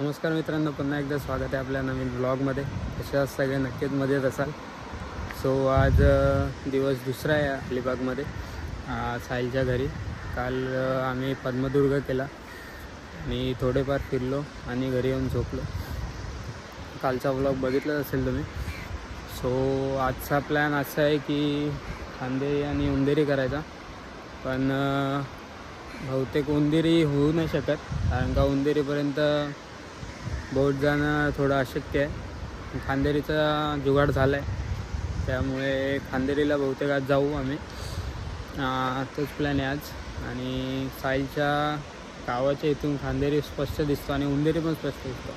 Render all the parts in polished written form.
नमस्कार मित्रांनो, पुन्हा एकदा स्वागत आहे आपल्या नवीन ब्लॉगमध्ये. तशाच सगळे नक्कीच मजेत असाल. सो आज दिवस दुसरा आहे अलिबागमध्ये साहिलच्या घरी. काल आम्ही पद्मदुर्ग केला आणि थोडेफार फिरलो आणि घरी येऊन झोपलो. कालचा ब्लॉग बघितलाच असेल तुम्ही. सो आजचा प्लॅन असा आहे की खांदे आणि उंदेरी करायचा, पण बहुतेक उंदेरी होऊ नाही शकत, कारण का उंदेरीपर्यंत बोट जाणं थोडं अशक्य आहे. खांदेरीचा जुगाड झाला आहे, त्यामुळे खांदेरीला बहुतेक आज जाऊ आम्ही. तोच प्लॅन आहे आज. आणि साहिलच्या गावाच्या इथून खांदेरी स्पष्ट दिसतो आणि उंदेरी पण स्पष्ट दिसतो.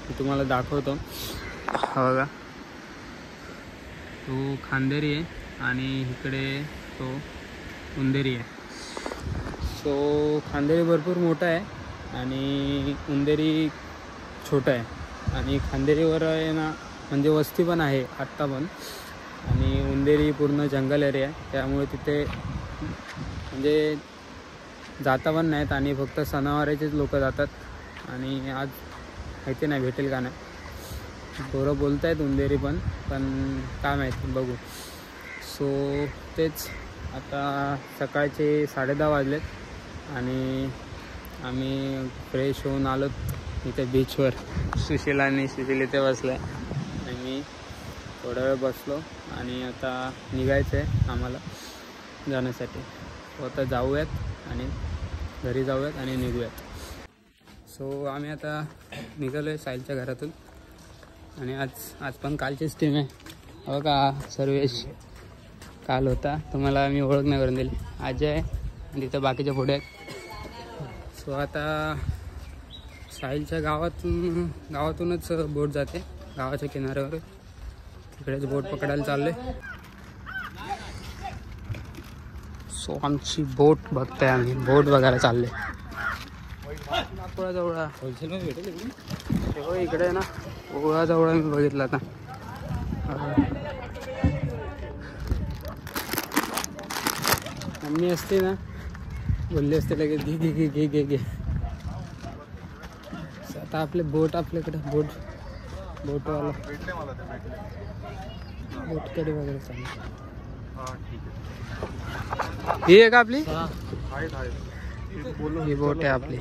मी तुम्हाला दाखवतो. हा बघा, तो खांदेरी आहे आणि इकडे तो उंदेरी आहे. सो खांदेरी भरपूर मोठा आहे आणि उंदेरी छोटा आहे. आणि खांदेरीवर आहे ना, म्हणजे वस्ती पण आहे आत्ता पण, आणि उंदेरी पूर्ण जंगल एरिया आहे, त्यामुळे तिथे म्हणजे जाता पण नाहीत आणि फक्त सणावाराचेच लोक जातात. आणि आज माहिती नाही भेटेल का नाही. पोरं बोलत आहेत उंदेरी पण काय माहिती, बघू. सो तेच, आता सकाळचे 10:30 वाजलेत आणि आम्ही फ्रेश होऊन आलो इथे बीचवर. सुशील आणि सुशील इथे बसला आहे आणि मी थोडा वेळ बसलो आणि आता निघायचं आहे आम्हाला जाण्यासाठी. तो आता जाऊयात आणि घरी जाऊयात आणि निघूयात. सो आम्ही आता निघालो आहे साहिलच्या घरातून. आणि आज पण कालचीच टीम आहे. हो का, सर्वेश काल होता, तुम्हाला मी ओळख नाही करून दिली. अजय आणि तिथं बाकीचे पुढे आहेत. सो आता साहिलच्या गावातूनच बोट जाते गावाच्या किनाऱ्यावर. तिकडेच बोट पकडायला चालले. सो आमची बोट बघताय, आम्ही बोट बघायला चालले. नागपुराजवळ होलसेलमध्ये भेटेल हो, इकडे ना ओळाजवळ मी बघितलं आता. मम्मी असते ना, बोलली असते लगेच घे घे घे घे घे. आता आपले बोट आपल्याकडे बोटवाला बोटकडे वगैरे चालेल. ही आहे का आपली? ही बोट आहे आपली.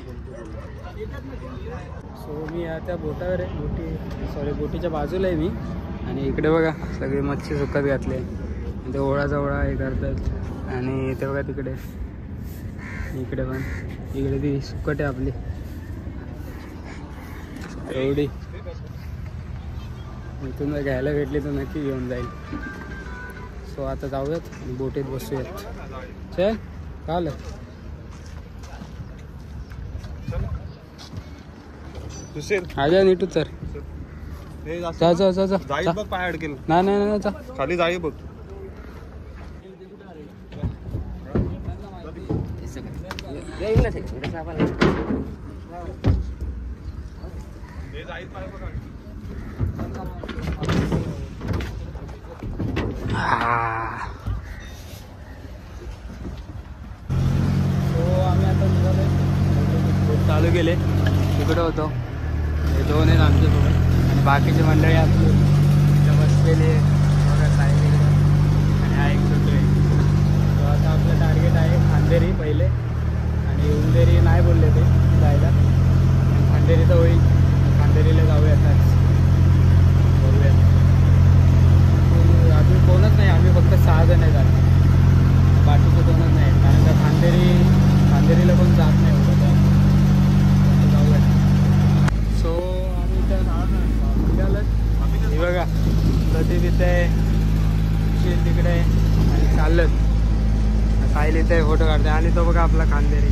सो मी आता बोटावर आहे, बोटीच्या बाजूला आहे मी. आणि इकडे बघा सगळी मच्छी सुकत घातली आहे. ते ओळाजवळ हे करतात. आणि ते बघा तिकडे, इकडे पण, इकडे ती सुकट आहे आपली एवढी. इथून घ्यायला भेटली तर नक्की घेऊन जाईल. सो आता जाऊयात आणि बोटीत बसूयात. चल काल आजा नीटू सर, जा जा जा जा. पाय अडकेल. नाही नाही नाही, जा खाली जाळी बघ. आम्ही आता निघालोय, बोट चालू केले. तिकडे होतो, हे दोन आहेत आमच्यासोबत आणि बाकीची मंडळी आपली बसलेली आणि हा एक छोटो आहे. तो आता आपलं टार्गेट आहे खांदेरी पहिले, आणि उंदेरी नाही बोलले ते जायला. खांदेरी तर होईल, खांदेरीला जाऊया आताच, बघूया. अजून कोणच नाही, आम्ही फक्त 6 जण आहेत आता, बाकीचे कोणच नाही. कारण का खांदेरीला कोण जात नाही होतं, जाऊया. सो आम्ही इथं निघालं. हे बघा प्रदीप इथे आहे, सुशील तिकडे आहे आणि चाललं. साहिल इथे फोटो काढते. आणि तो बघा आपला खांदेरी,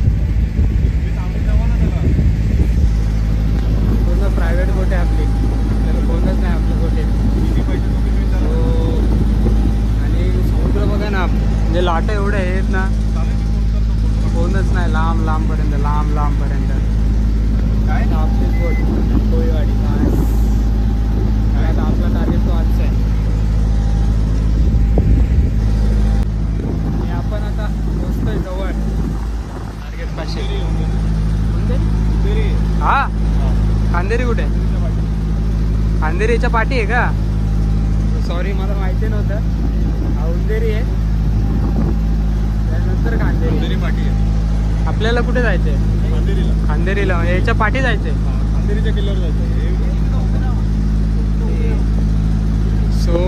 पूर्ण प्रायव्हेट बोट आहे आपली, तर कोणच नाही आपल्या बोटीत. आणि समुद्र बघा ना, म्हणजे लाटा एवढे आहेत ना, कोणच नाही लांबपर्यंत. काय ना आपलीच बोट कोळीवाडी. काय आता आपला टार्गेट तो आजचा आहे. आणि आपण आता पोहोचतोय जवळ टार्गेट पाशी. हा खांदेरी कुठे आहे? खांदेरीच्या पाठी आहे का? सॉरी मला माहिती नव्हतं. हा उंदेरी आहे, त्यानंतर खांदेरी पाठी आहे. आपल्याला कुठे जायचंय? खांदेरीला. खांदेरीला याच्या पाठी जायचंय. खांदेरीच्या किल्ल्यावर जायचं. सो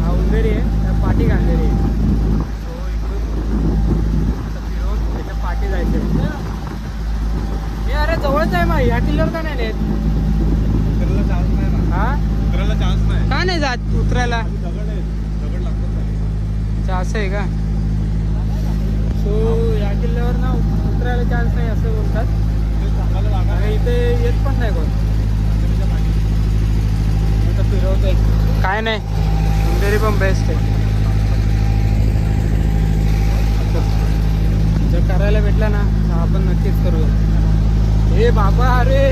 हा उंदेरी आहे, त्या पाठी खांदेरी आहे. सो इकडून आता फिरून त्याच्या पाठी जायचंय. हे अरे जवळच आहे मग या किल्ल्यावर का नाही येत? उतरायला चान्स नाही ना. हा उतरायला चान्स नाही. का नाही जात उतरायला? दगड आहे, दगड लागतात. अच्छा असं आहे का? सो या किल्ल्यावर ना उतरायला चान्स नाही असं बोलतात. आणि इथे येत पण नाही कोण. आता फिरवतोय काय नाही, उंदेरी पण बेस्ट आहे. जर करायला भेटला ना तर आपण नक्कीच करूया. हे बाबा अरे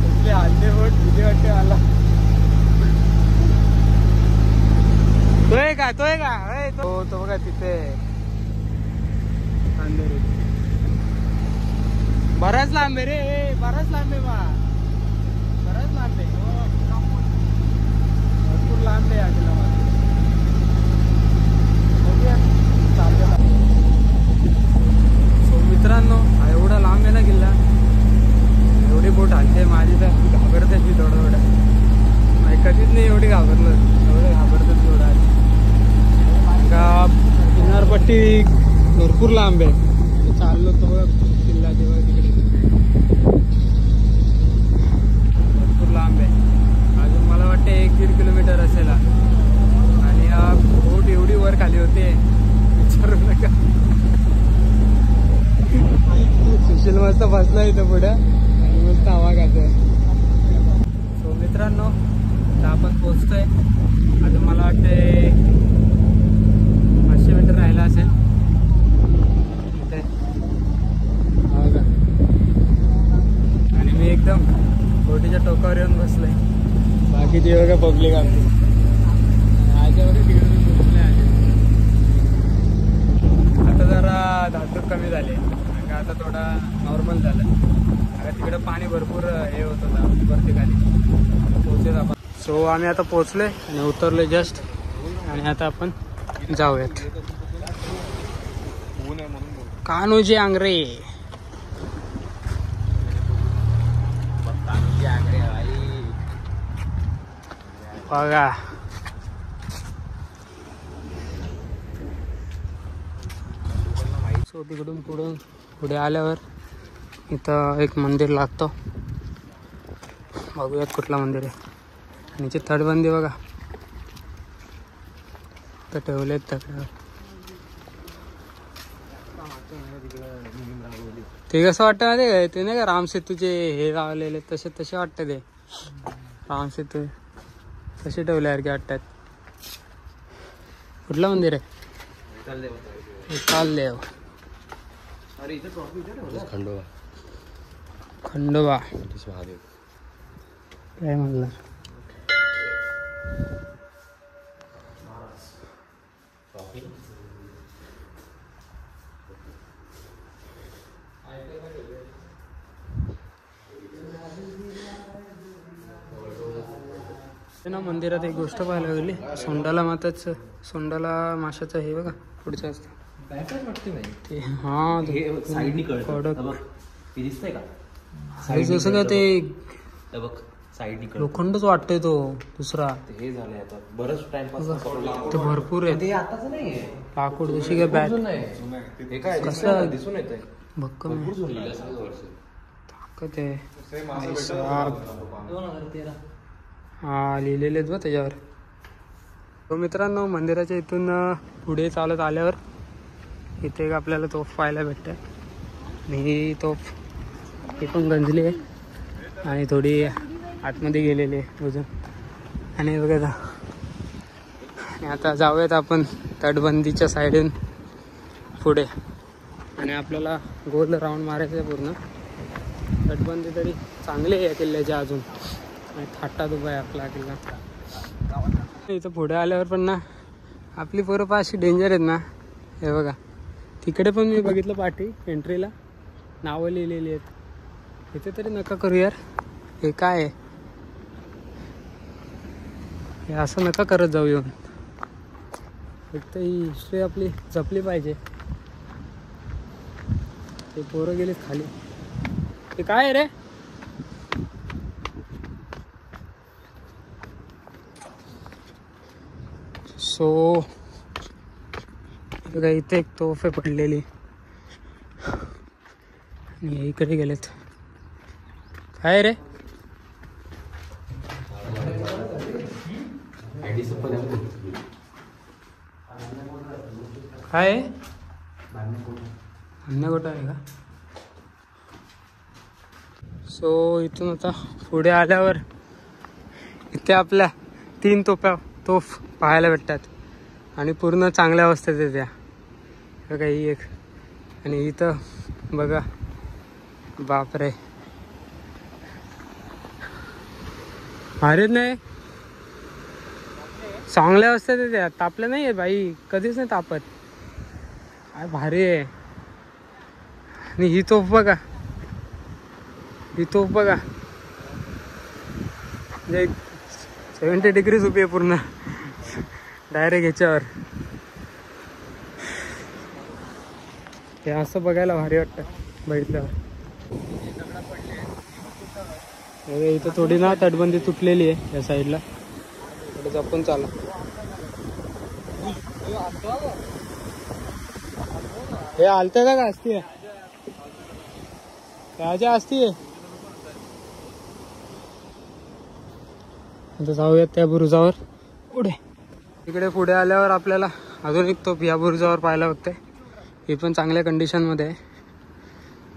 कुठले हल्ले बोट भीती वाटते मला. तो आहे का? तो आहे का? तो बघा तिथे अंधेरी. बराच लांब आहे रे, बराच लांब आहे बा, बराच लांब आहे, भरपूर लांब आहे आजला मला. बघूया चाललेला. सो मित्रांनो हा एवढा लांब आहे ना किल्ला, एवढी बोट हलते माझी तर घाबरते मी थोडं. कधीच नाही एवढी घाबरलं, एवढं घाबरतात थोडं. का किनारपट्टी भरपूर लांब आहे. चाललो तो किल्ला तेव्हा तिकडे भरपूर लांब आहे. अजून मला वाटते 1-1.5 किलोमीटर असेल. आणि हा बोट एवढी वर खाली होते विचारू नका. सुशील मस्त बसला इथं पुढे आणि मस्त हवा खातोय. सो मित्रांनो आता आपण पोचतोय. अजून मला वाटते 500 मीटर राहिला असेल इथे. बघा आणि मी एकदम बोटीच्या टोकावर येऊन बसलोय. बाकीची बघा पब्लिक आमची आजच्या बघा तिकडे पोचले आहे. आता जरा धातूक कमी झाले, कारण आता थोडा नॉर्मल झालं. आता तिकडे पाणी भरपूर हे होत होतं वरती खाली. पोहोचेल आपण. सो आम्ही आता पोचलोय आणि उतरलोय जस्ट. आणि आता आपण जाऊयात. कान्होजी आंग्रे. बघा सो तिकडून पुढे आल्यावर इथं एक मंदिर लागतं. बघूयात कुठला मंदिर आहे. आणि इथे तटबंदी बघा तर ठेवलेत तक्रार. ते कसं वाटतं माहिती ते नाही का रामसेतूचे हे लावलेले तसे वाटतं. ते रामसेतू तसे ठेवल्यासारखे वाटतात. कुठलं मंदिर आहे? विठालदेव. खंडोबा. खंडोबा काय म्हणलं? ना मंदिरात एक गोष्ट पाहायला गेली. सोंडाला माशाचं हे बघा पुढचं असतं. हा जसं का ते लोखंडच वाटतंय तो दुसरा. हे झालंय आता बरंच टाइमपास ते भरपूर आहे. लाकूड जशी काय बॅट कसं दिसून येत आहे. भक्कम ताकद आहे. हा लिहिलेलेच बघ त्याच्यावर. तो मित्रांनो मंदिराच्या इथून पुढे चालत आल्यावर इथे एक आपल्याला तोफ पाहायला भेटते. आणि ही तोफ ही पण गंजली आहे आणि थोडी आतमध्ये गेलेली आहे अजून. आणि बघा आणि आता जाऊयात आपण तटबंदीच्या साईडून पुढे. आणि आपल्याला गोल राऊंड मारायचं आहे पूर्ण. तटबंदी तरी चांगली आहे या किल्ल्याच्या अजून. आणि थाटात उभा आहे आपला किल्ला. इथं पुढे आल्यावर पण ना आपली पोरं अशी डेंजर आहेत ना. हे बघा तिकडे पण मी बघितलं पाठी एंट्रीला नावं लिहिलेली आहेत. इथे तरी नका करू यार. हे काय आहे? हे असं नका करत जाऊ येऊन. एक तर ही हिस्ट्री आपली जपली पाहिजे. ते पोरं गेलेत खाली. ते काय आहे रे? सो बघा इथे एक तोफ आहे पडलेली आणि इकडे गेलेत. काय रे? काय अन्नगोटा आहे का? सो इथून आता पुढे आल्यावर इथे आपल्या 3 तोफ पाहायला भेटतात आणि पूर्ण चांगल्या अवस्थेत आहे त्या. बघा ही एक आणि इथं बघा बापरे भारीत नाही. चांगल्या अवस्थेत आहे त्या. तापल्या नाही आहे बाई, कधीच नाही तापत. काय भारी आहे. आणि ही तोफ बघा, ही तोफ बघा म्हणजे 70 डिग्रीज उभी आहे पूर्ण डायरेक्ट ह्याच्यावर. हे असं बघायला भारी वाटतं बघितल्यावर. इथं थोडी ना तटबंदी तुटलेली आहे या साईडला, थोडं जपून चाला. हे आलतं का असती आहे त्याच्या असती आहे. आता जाऊयात त्या बुरुजावर पुढे. इकडे पुढे आल्यावर आपल्याला अजून एक तोफ या बुरुजावर पाहायला बघते. ही पण चांगल्या कंडिशनमध्ये आहे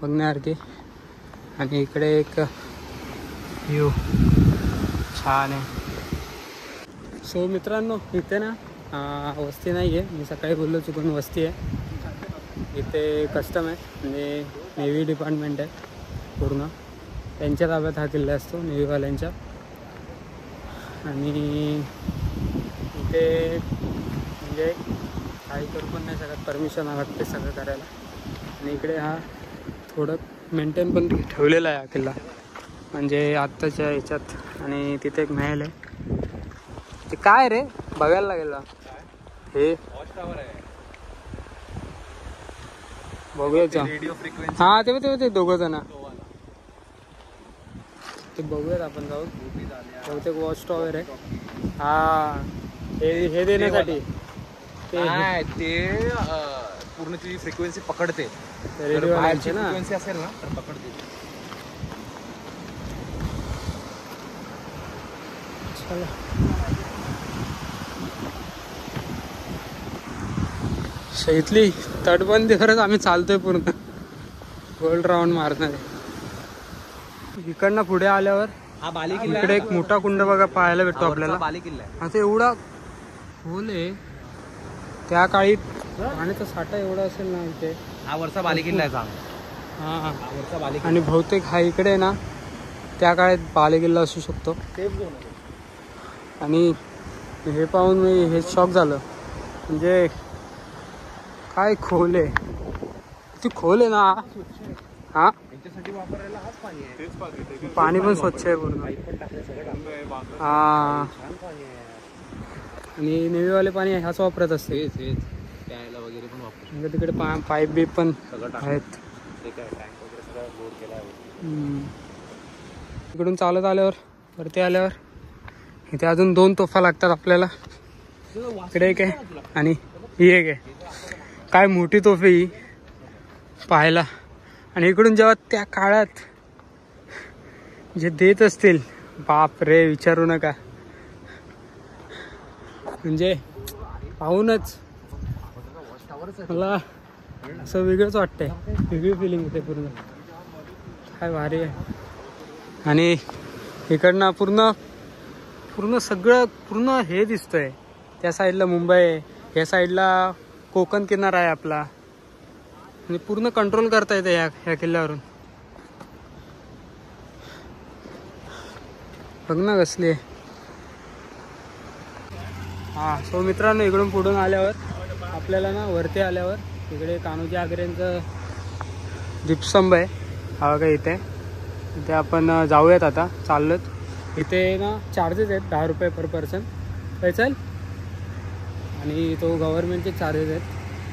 बघण्यासारखी. आणि इकडे एक व्ह्यू छान आहे. सो मित्रांनो इथे ना वस्ती नाही आहे. मी सकाळी बोललो चुकून वस्ती आहे. इथे कस्टम आहे म्हणजे नेव्ही डिपार्टमेंट आहे पूर्ण. त्यांच्या ताब्यात हा किल्ला असतो नेव्हीवाल्यांच्या. आणि इथे म्हणजे काही करू पण नाही शकत, परमिशन लागते सगळं करायला. आणि इकडे हा थोडं मेंटेन पण ठेवलेला आहे हा किल्ला म्हणजे आत्ताच्या ह्याच्यात. आणि तिथे एक महल आहे. ते काय रे बघायला लागेल हे बघूयाच. हा ते दोघं जण ते बघूयात आपण जाऊ. बहुतेक वॉच टॉवर आहे. हा हे देण्यासाठी ते पूर्ण ती फ्रिक्वेन्सी पकडते. रेडिओ ना फ्रिक्वेन्सी असेल ना तर पकडते. चला इथली तटबंदीवरच आम्ही चालतोय पूर्ण गोल्ड राऊंड मारणार. इकडनं पुढे आल्यावर हा बाली किल्ला. इकडे एक मोठा कुंड बघा पाहायला भेटतो आपल्याला. बाली किल्ला आहे. असं एवढा खोल आहे. त्या काळी पाण्याचा साठा एवढा असेल ना इथे. हा वरचा बाली किल्ला आहे. हा वरचा बाली. आणि बहुतेक हा इकडे ना त्या काळात बाले किल्ला असू शकतो. आणि हे पाहून मी हे शॉक झालं म्हणजे काय खोल आहे. ती खोल आहे ना. हा याच्यासाठी वापरायला हाच पाणी आहे. पाणी पण स्वच्छ आहे पूर्ण. हा आणि नेव्हीवाले पाणी ह्याच वापरत असते. प्यायला वगैरे पण वापरतो. म्हणजे तिकडे पाईप बीप पण आहेत. इकडून चालत आल्यावर वरती आल्यावर इथे अजून 2 तोफा लागतात आपल्याला. इकडे एक आहे आणि ही एक आहे. काय मोठी तोफ आहे ही पाहायला. आणि इकडून जेव्हा त्या काळात जे देत असतील बाप रे विचारू नका. म्हणजे पाहूनच मला असं वेगळंच वाटतंय. वेगळी फिलिंग येते पूर्ण. काय भारी आहे. आणि इकडनं पूर्ण सगळं पूर्ण हे दिसतंय. त्या साईडला मुंबई आहे, या साईडला कोकण किनारा आहे आपला. आणि पूर्ण कंट्रोल करता येते ह्या किल्ल्यावरून. बघ ना कसली आहे. हा सो मित्रांनो इकडून पुढून आल्यावर आपल्याला ना वरती आल्यावर इकडे कान्होजी आगरेंचं दीपस्तंभ आहे. हा बघा इथे. इथे आपण जाऊयात आता चाललोत. इथे ना चार्जेस आहेत 10 रुपये पर पर्सन चल, आणि तो गव्हर्नमेंटचे चार्जेस आहेत,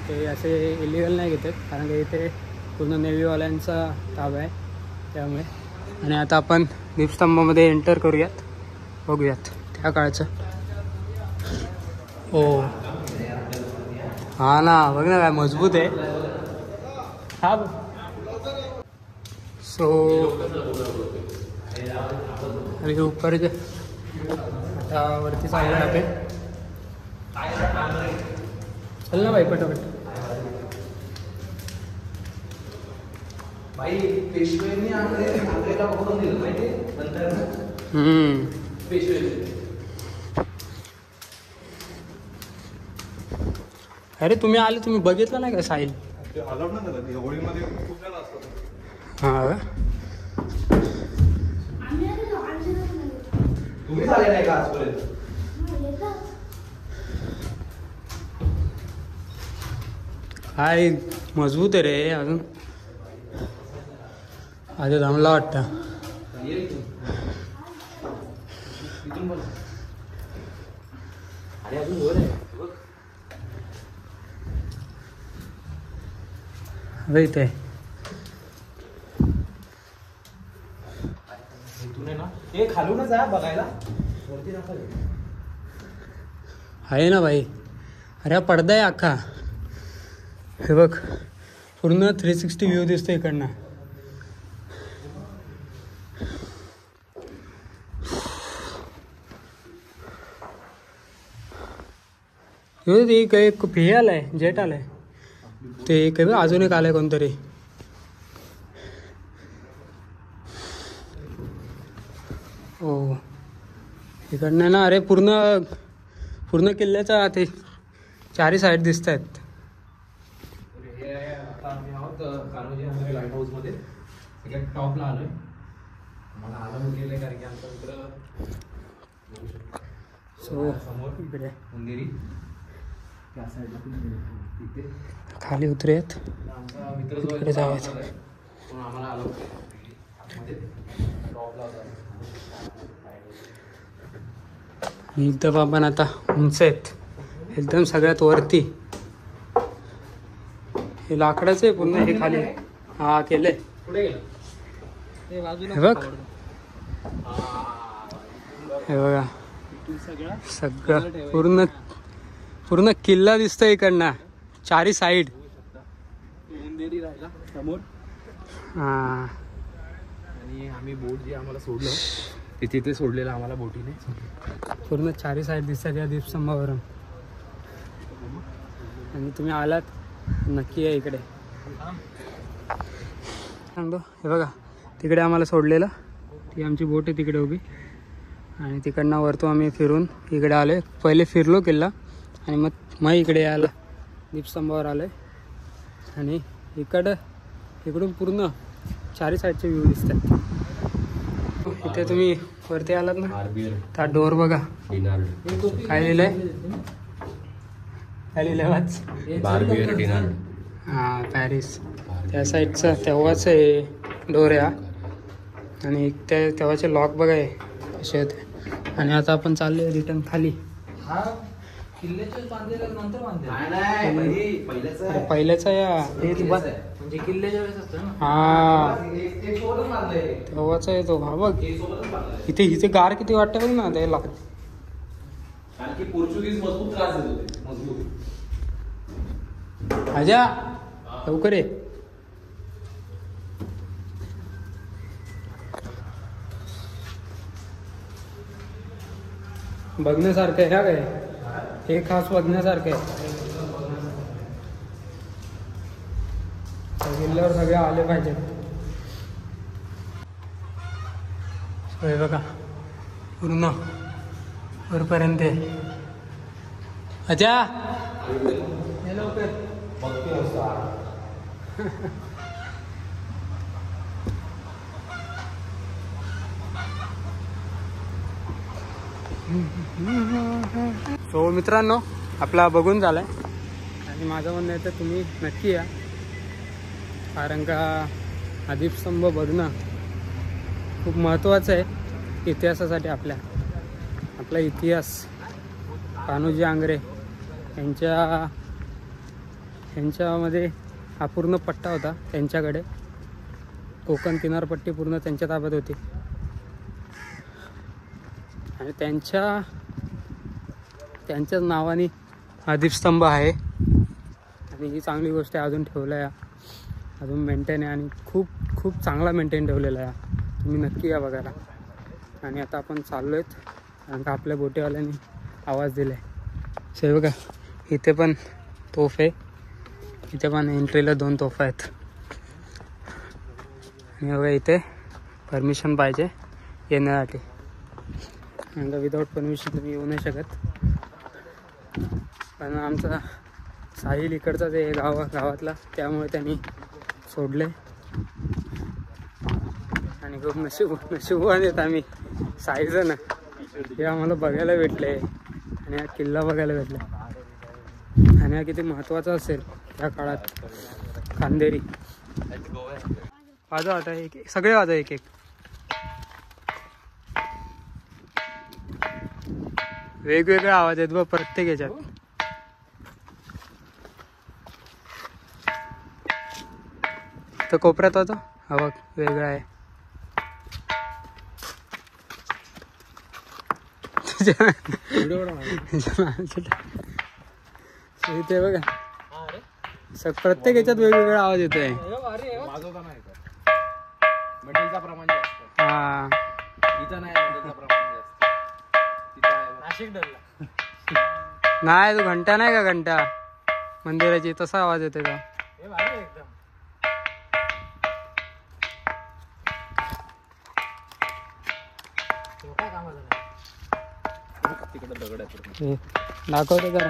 ते असे इलिगल नाही घेतात कारण की इथे पूर्ण नेव्हीवाल्यांचा ताबा आहे त्यामुळे. आणि आता आपण दीपस्तंभामध्ये एंटर करूयात, बघूयात त्या काळचं. हो हा ना, बघ ना काय मजबूत आहे हा. सो अभी ऊपर आता वरती चाललं आहे. चल ना भाई पटापट. भाई पेशवेंनी आंध्रेला बघून दिलं माहिती नंतर पेशवे. अरे तुम्ही आले, तुम्ही बघितलं नाही का साहिल? हां तुम्ही झाले नाही का आजपर्यंत? काय मजबूत आहे रे अजून. आता दमला वाटतं. आणि अजून वर आहे बघ इथे. ना हे खालूनच जा बघायला, वरती नका. आहे ना भाई. अरे हा पडदा आहे अख्खा. हे बघ पूर्ण 360 व्ह्यू दिसतो इकडनं. ते काही हे आलंय, जेट आलंय ते काही अजून एक आलंय कोणतरी. हो इकडनं ना, अरे पूर्ण किल्ल्याचा ते चारही साईड दिसत आहेत. आता आम्ही आहोत कान्होजी लाईट हाऊस मध्ये सगळ्यात टॉपला आलोय. मला आलं गेलंय कारण की आमचा मित्र समोर इकडे मंदिरी त्या साईडला तिथे खाली उतरूयात. आमचा मित्र जो इकडे जाऊयात. म्हणून आम्हाला आलं मध्ये टॉपला होता. एकदम आपण आता उंच आहेत एकदम सगळ्यात वरती. हे लाकडाचं आहे पूर्ण. हे खाली हा केलंय. हे बघ, हे बघा सगळं पूर्ण किल्ला दिसतोय इकडनं चारी साईड. समोर हा आणि आम्ही बोट जे आम्हाला सोडलं तिथे सोडलेलं आम्हाला बोटीने. पूर्ण चारी साईड दिसतात या दीपस्तंभावरून. आणि तुम्ही आलात नक्की आहे इकडे. सांगतो हे बघा तिकडे आम्हाला सोडलेलं, ती आमची बोट आहे तिकडे उभी. आणि तिकडनं वरतो आम्ही फिरून इकडे आलो. पहिले फिरलो किल्ला आणि मग इकडे यायला दीपस्तंभावर आलो आहे. आणि इकडून पूर्ण चारी साईडचे व्ह्यू दिसतात. इथे तुम्ही वरती आलात ना, त्या डोर बघा काय लिहिलंय, काय लिहिलंय वाच. हां पॅरिस त्या साईडचा तेव्हाच आहे डोर आहे. आणि तेव्हाचे लॉक बघा आहे कसे होते. आणि आता आपण चाललोय रिटर्न खाली. पहिल्याचा या म्हणजे किल्ल्याच्या वेळेस असतं ना. हा तेव्हाचा आहे तो. हा बघ इथे गार किती वाटतं बघ ना त्याला. कारण की पोर्चुगीज मजबूत त्रास देत होते. मजबूत आजा लवकर ये. बघण्यासारखं आहे ह्या काय, हे खास बघण्यासारखं आहे. किल्ल्यावर सगळे आले पाहिजेत. हे बघा पूर्ण वरपर्यंत. अच्छा हे लवकर सो मित्रांनो आपला बघून झालाय. आणि माझं म्हणणं आहे तर तुम्ही नक्की या, कारण का हा दीपस्तंभ बघणं खूप महत्त्वाचं आहे इतिहासासाठी आपला इतिहास. कान्होजी आंग्रे यांच्यामध्ये हा पूर्ण पट्टा होता त्यांच्याकडे. कोकण किनारपट्टी पूर्ण त्यांच्या ताब्यात होती आणि त्यांच्याच नावाने हा दीपस्तंभ आहे. आणि ही चांगली गोष्ट आहे, अजून ठेवलं आहे, अजून मेंटेन आहे आणि खूप खूप चांगला मेंटेन ठेवलेला आहे. तुम्ही नक्की या बघायला. आणि आता आपण चाललो आहेत कारण का आपल्या बोटीवाल्यांनी आवाज दिला आहे. सो बघा इथे पण तोफ आहे, इथे पण एंट्रीला 2 तोफा आहेत. आणि बघा इथे परमिशन पाहिजे येण्यासाठी, कारण का विदाऊट परमिशन तुम्ही येऊ नाही शकत. पण आमचा साहिल इकडचाच आहे गावातला, त्यामुळे त्यांनी सोडले. आणि खूप नशिबवान आहेत आम्ही 6 जण हे आम्हाला बघायला भेटले आणि हा किल्ला बघायला भेटला. आणि हा किती महत्त्वाचा असेल त्या काळात. खांदेरी वाजव आता एक सगळे वाजव एक वेगवेगळे आवाज आहेत बघ प्रत्येक याच्यात. तर कोपऱ्यात होता हा बघ वेगळा आहे. इथे बघा प्रत्येक याच्यात वेगवेगळा आवाज येतोय. हा नाही तो घंटा नाही का, घंटा मंदिराची तसा आवाज येतोय का. दाखवते जरा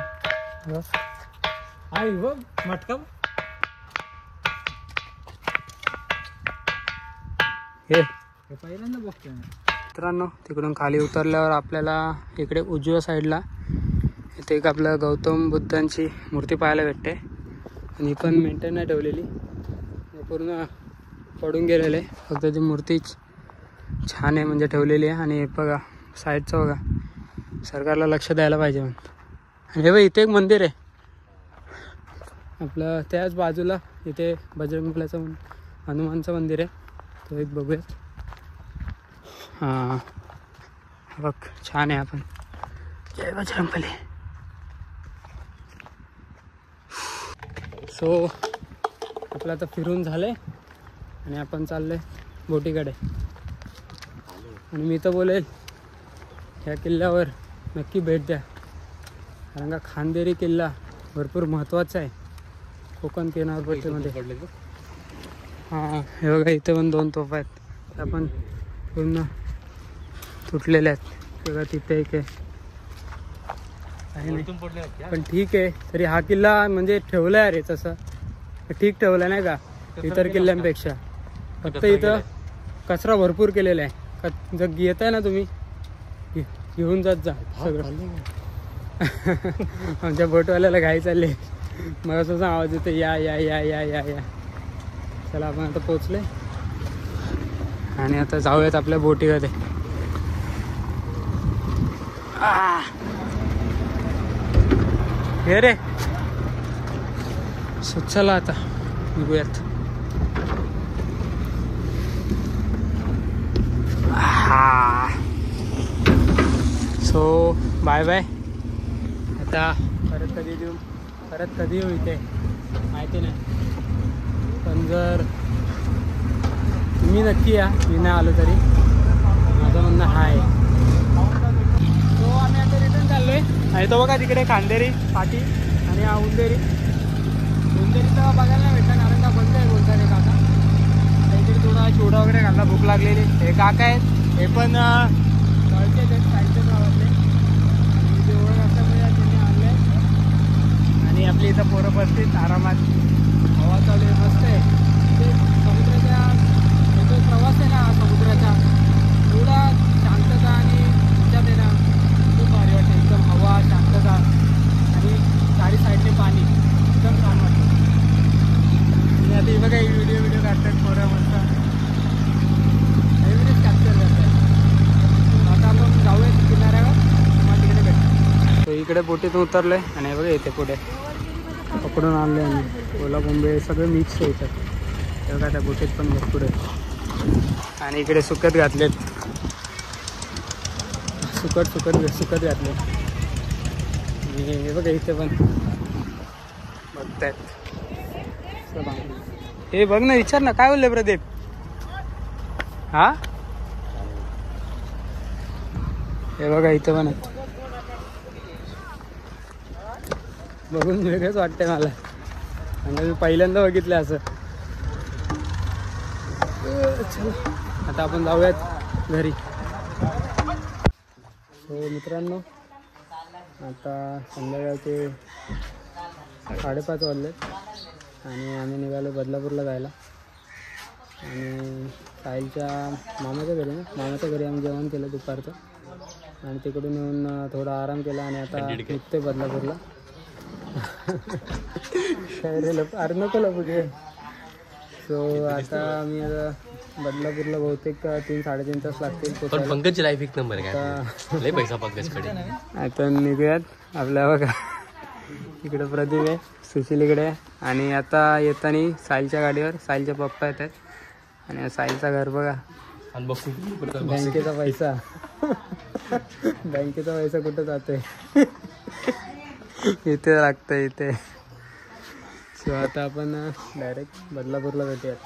मटका. हे पहिल्यांदा बघतोय मित्रांनो. तिकडून खाली उतरल्यावर आपल्याला इकडे उजव्या साईडला इथे एक आपलं गौतम बुद्धांची मूर्ती पाहायला भेटते. आणि पण मेंटेन नाही ठेवलेली, पूर्ण पडून गेलेलं आहे. फक्त ती मूर्ती छान आहे म्हणजे ठेवलेली आहे. आणि बघा साईडचं बघा, सरकारला लक्ष द्यायला पाहिजे म्हणून. आणि हे बघ इथे एक मंदिर आहे आपलं, त्याच बाजूला इथे बजरंगबलीचं हनुमानचं मंदिर आहे. तो एक बघूयात. हां बघ छान आहे. आपण जय बजरंगबली. सो आपलं आता फिरून झालंय आणि आपण चाललोय बोटीकडे. आणि मी तर बोलेल ह्या किल्ल्यावर नक्की भेट द्या, कारण का खांदेरी किल्ला भरपूर महत्त्वाचा आहे कोकण किनारपट्टीमध्ये. हां हे बघा इथे पण 2 तोफा आहेत, आपण पूर्ण तुटलेल्या आहेत. बघा तिथे एक आहे, पण ठीक आहे. तरी हा किल्ला म्हणजे ठेवला आहे रे, तसं ठीक ठेवला नाही का इतर किल्ल्यांपेक्षा. फक्त इथं कचरा भरपूर केलेला आहे. जर येत आहे ना तुम्ही घेऊन जात जा सगळं. आमच्या बोटवाल्याला घाई चालले, मग असं आवाज येतो या या या या या या. चला आपण आता पोचले आणि आता जाऊयात आपल्या बोटीमध्ये. हे रे चला आता निघूयात. So bye bye. आता परत कधी येऊ इथे माहिती नाही, पण जर तुम्ही नक्की या, मी नाही आलो तरी माझं म्हणणं आहे. सो आम्ही आता रिटर्न चाललो आहे. आणि तो बघा तिकडे खांदेरी पाटी आणि हा उंदेरी तर बघायला नाही भेटला, कारण का बंद आहे बोलतात हे काका. काहीतरी थोडा चिवडा वगैरे खाल्ला, भूक लागलेली. हे काका आहेत, हे पण कळतेच आहेत साईडच्याच गावातले. आणि ते ओळख असल्यामुळे त्यांनी आणले. आणि आपली इथं पोरं बसतील आरामात, हवा चालू आहे, मस्त आहे. ते समुद्राच्या जो प्रवास आहे ना समुद्राचा, एवढा शांतता आणि त्याच्यात आहे ना खूप भारी वाटते. एकदम हवा, शांतता आणि चारी साईडने पाणी, एकदम छान वाटतं. आणि आता बघा व्हिडिओ काढतात पोरं मस्त, व्हिडिओज कॅप्चर बोटीतून उतरले आणि हे बघा येते पुढे पकडून आणले आणि ओला बोंबे सगळे मिक्स येतात. हे बघा त्या बोटीत पण भरपूर आहे. आणि इकडे सुकत घातलेत, सुकत घातले. आणि हे बघा इथे पण बघतायत. हे बघ ना, विचार ना काय बोलले प्रदीप. हा हे बघा इथे पण आहे. बघून वेगळंच वाटतंय मला, म्हणजे मी पहिल्यांदा बघितलं असं. चला आता आपण जाऊयात घरी. सो मित्रांनो, आता संध्याकाळचे 5:30 वाजलेत आणि आम्ही निघालो बदलापूरला जायला. आणि साहिलच्या मामाच्या घरी आम्ही जेवण केलं दुपारचं आणि तिकडून येऊन थोडा आराम केला आणि आता निघते बदलापूरला. अरे नको लपू. सो आता आम्ही बदलापूरला बहुतेक 3-3.5 तास लागतील. पंकजची लाईफ एक नंबर आहे, लय पैसा पंकजकडे. आता निघूयात. आपल्या बघा इकडे प्रदीप आहे, सुशील इकडे आहे. आणि आता येताना साहिलच्या गाडीवर साहिलचे पप्पा येत आहेत आणि साहिलचं घर बघा. बँकेचा पैसा कुठं जातोय, इथे लागतं इथे. सो आता आपण डायरेक्ट बदलापूरला भेटूयात.